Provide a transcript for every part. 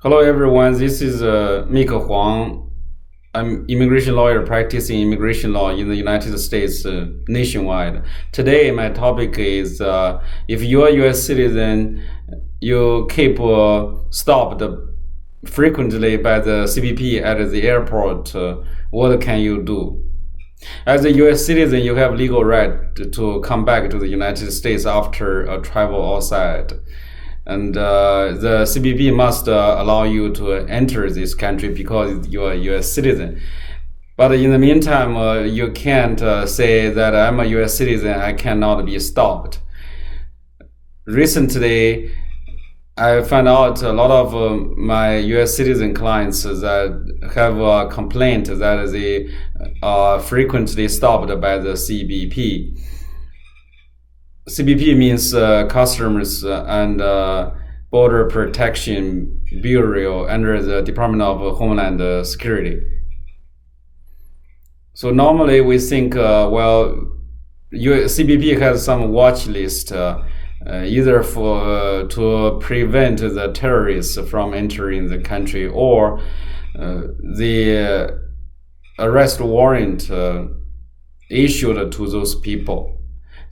Hello everyone, this is Mika Huang. I'm immigration lawyer practicing immigration law in the United States nationwide. Today my topic is if you're a US citizen, you keep stopped frequently by the CBP at the airport, what can you do? As a US citizen, you have legal right to come back to the United States after a travel outside. And the CBP must allow you to enter this country because you are a US citizen. But in the meantime, you can't say that I'm a US citizen, I cannot be stopped. Recently, I found out a lot of my US citizen clients that have a complaint that they are frequently stopped by the CBP. CBP means Customs and Border Protection Bureau under the Department of Homeland Security. So normally we think, CBP has some watch list either to prevent the terrorists from entering the country or the arrest warrant issued to those people.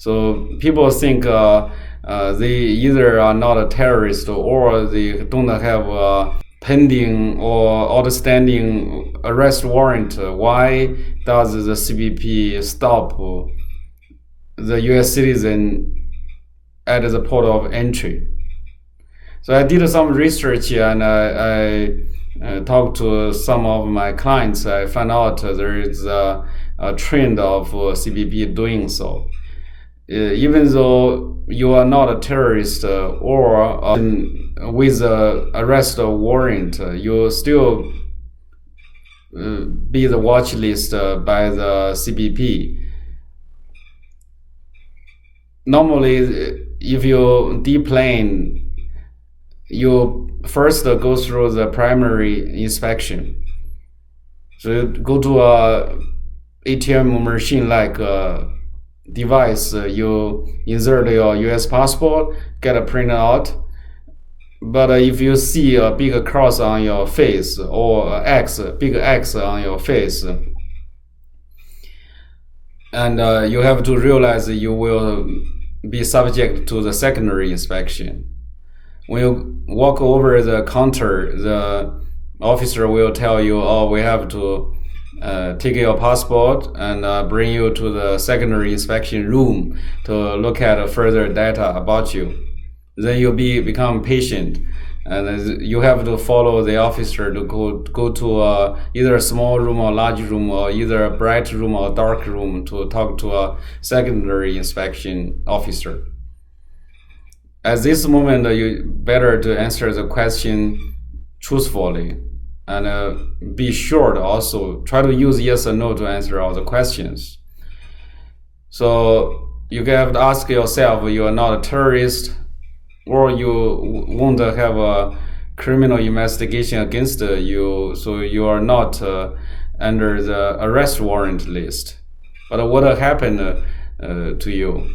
So people think they either are not a terrorist or they don't have a pending or outstanding arrest warrant. Why does the CBP stop the US citizen at the port of entry? So I did some research and I talked to some of my clients. I found out there is a trend of CBP doing so. Even though you are not a terrorist or with an arrest warrant, you still be the watch list by the CBP. Normally, if you deplane, you first go through the primary inspection. So you go to a ATM machine like device, you insert your US passport, get a printout. But if you see a big cross on your face or big X on your face, and you have to realize that you will be subject to the secondary inspection. When you walk over the counter, the officer will tell you, we have to take your passport and bring you to the secondary inspection room to look at further data about you. Then you'll become patient, and you have to follow the officer to go to either a small room or large room, or either a bright room or dark room to talk to a secondary inspection officer. At this moment, you better to answer the question truthfully. And be sure to also try to use yes or no to answer all the questions. So you have to ask yourself, you are not a terrorist, or you won't have a criminal investigation against you, so you are not under the arrest warrant list. But what happened to you?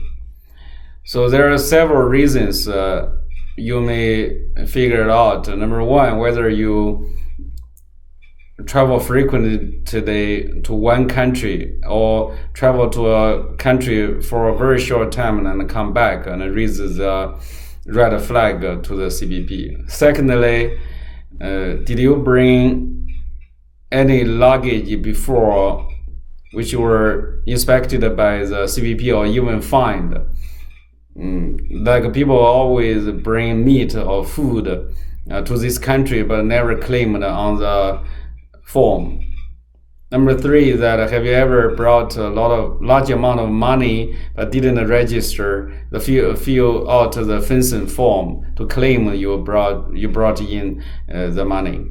So there are several reasons you may figure it out. Number one, whether you travel frequently today to one country or travel to a country for a very short time and come back, and it raises a red flag to the CBP. Secondly, did you bring any luggage before which were inspected by the CBP or even fined? Like people always bring meat or food to this country but never claimed on the form. Number three, that have you ever brought a large amount of money but didn't register fill out the fencing form to claim you brought in the money?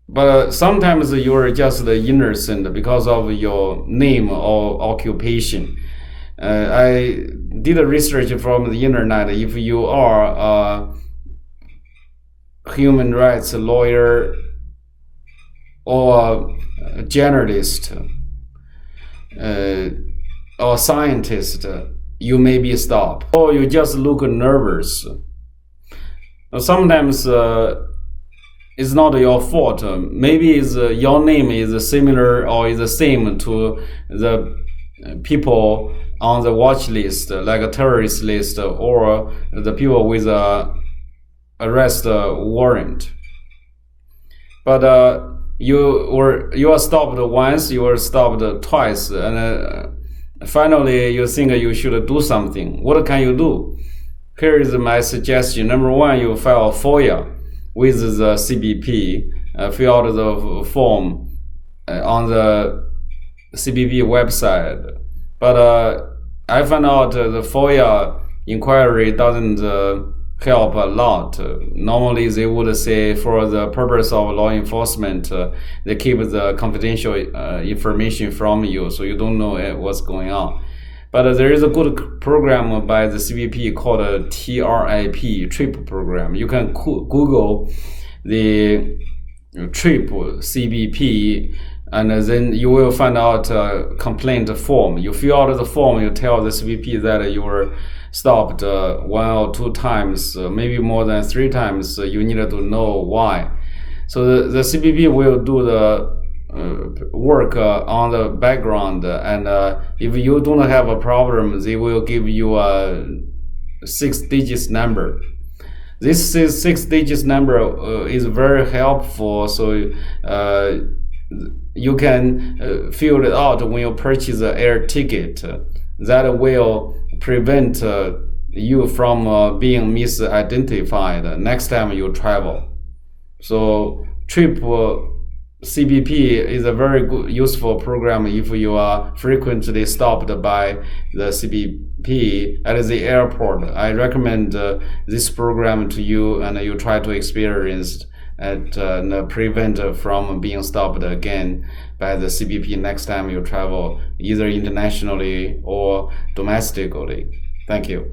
But sometimes you are just innocent because of your name or occupation. I did a research from the internet. If you are a human rights lawyer or a journalist or scientist, you may be stopped, or you just look nervous. Sometimes it's not your fault. Maybe it's, your name is similar or is the same to the people on the watch list, like a terrorist list, or the people with a arrest warrant. But you are stopped once, you were stopped twice, and finally you think you should do something. What can you do? Here is my suggestion. Number one, you file FOIA with the CBP, fill out the form on the CBP website. But I found out the FOIA inquiry doesn't help a lot. Normally they would say for the purpose of law enforcement, they keep the confidential information from you, so you don't know what's going on. But there is a good program by the CBP called TRIP program. You can Google the Trip CBP, and then you will find out a complaint form. You fill out the form, you tell the CBP that you were stopped 1 or 2 times, maybe more than 3 times. You need to know why. So the CBP will do the work on the background, and if you don't have a problem, they will give you a 6-digit number. This 6-digit number is very helpful, so you can fill it out when you purchase an air ticket. That will prevent you from being misidentified next time you travel. So Trip CBP is a very good, useful program if you are frequently stopped by the CBP at the airport. I recommend this program to you, and you try to experience and prevent from being stopped again by the CBP next time you travel, either internationally or domestically. Thank you.